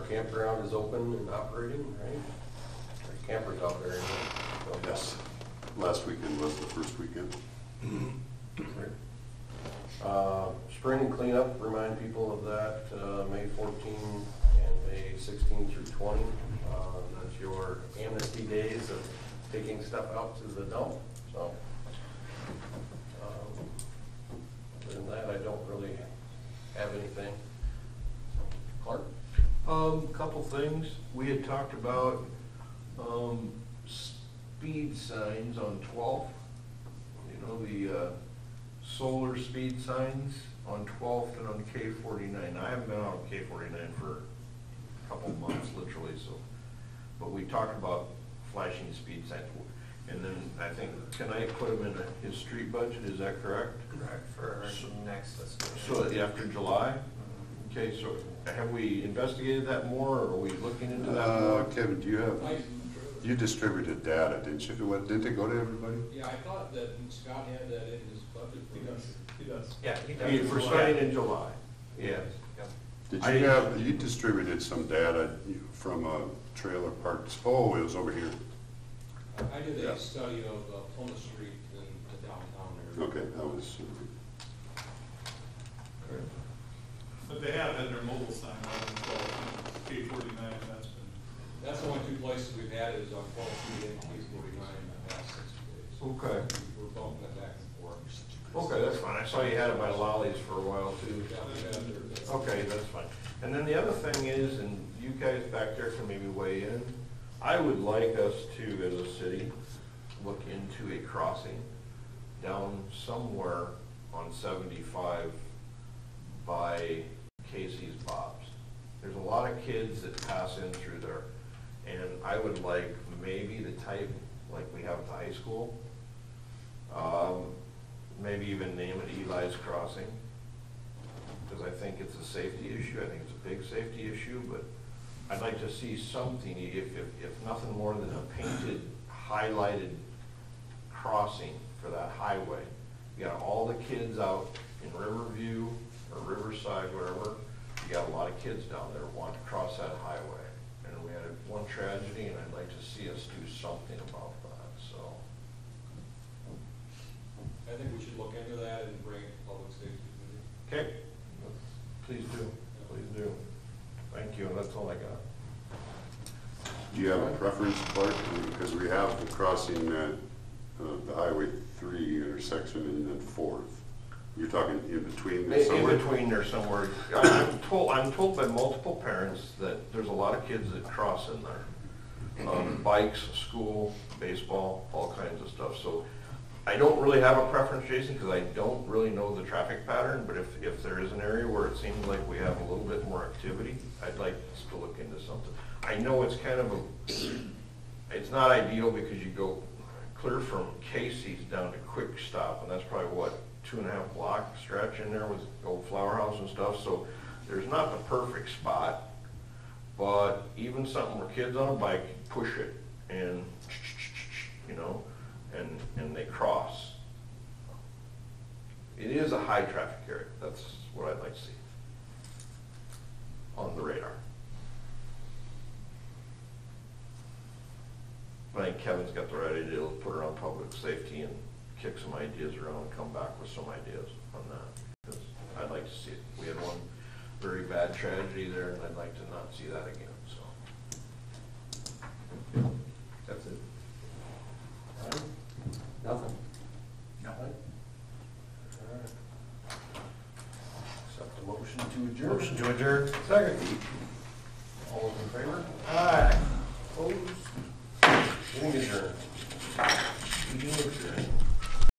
campground is open and operating, right? There's campers out there. So, Yes. Last weekend was the first weekend. Spring cleanup, remind people of that, May 14 and May 16 through 20. That's your amnesty days of taking stuff out to the dump. So, other than that, I don't really have anything. Clark? Couple things. We had talked about speed signs on 12th. You know, the solar speed signs on 12th and on K49. I haven't been on K49 for a couple months, literally, so. But we talked about flashing speed signs. And then I think, can I put them in his street budget, is that correct? Correct, for next fiscal year. So after July? Okay, so have we investigated that more, or are we looking into that more? Kevin, you distributed data, didn't you? Didn't it go to everybody? Yeah, I thought that Scott had that in his budget. He does. Yeah, he I mean, for starting in July, yes. Did you have, you distributed some data from trailer parks? Oh, it was over here. I did a study of Plymouth Street in the downtown area. Okay, that was. But they have had their mobile sign on K49, That's the only two places we've had it is on 12th Street and K49 in the past 60 days. Okay. We're bumping it back and forth. Okay, that's fine. I saw you had it by Lolly's for a while too. Yeah, we've had it. Okay, that's fine. And then the other thing is, and you guys back there can maybe weigh in, I would like us to, as a city, look into a crossing down somewhere on 75 by Casey's Bob's. There's a lot of kids that pass in through there, and I would like maybe the type like we have at the high school, maybe even name it Eli's Crossing, because I think it's a safety issue. I think it's a big safety issue, but I'd like to see something, if nothing more than a painted, highlighted crossing for that highway. You got all the kids out in Riverview or Riverside, wherever. You got a lot of kids down there want to cross that highway. And we had one tragedy, and I'd like to see us do something about that, so. I think we should look into that and bring it to public safety committee. Okay, please do, please do. Thank you, and that's all I got. Do you have a preference, Clark? Because we have the crossing at the Highway 3 intersection and then 4th. You're talking in between there somewhere? In between there somewhere. I'm told by multiple parents that there's a lot of kids that cross in there. Bikes, school, baseball, all kinds of stuff. So I don't really have a preference, Jason, because I don't really know the traffic pattern, but if there is an area where it seems like we have a little bit more activity, I'd like us to look into something. I know it's kind of it's not ideal because you go clear from Casey's down to Quick Stop, and that's probably what, 2.5 block stretch in there with the old flower house and stuff, so there's not the perfect spot, but even something where kids on a bike push it and, you know, and they cross. It is a high traffic area. That's what I'd like to see on the radar. I think Kevin's got the right idea. He'll put it on public safety and kick some ideas around and come back with some ideas on that. Because I'd like to see it. We had one very bad tragedy there, and I'd like to not see that again. So that's it. All right. Nothing? No. All right. Accept the motion to adjourn. Motion to adjourn. Second. All those in favor? Aye.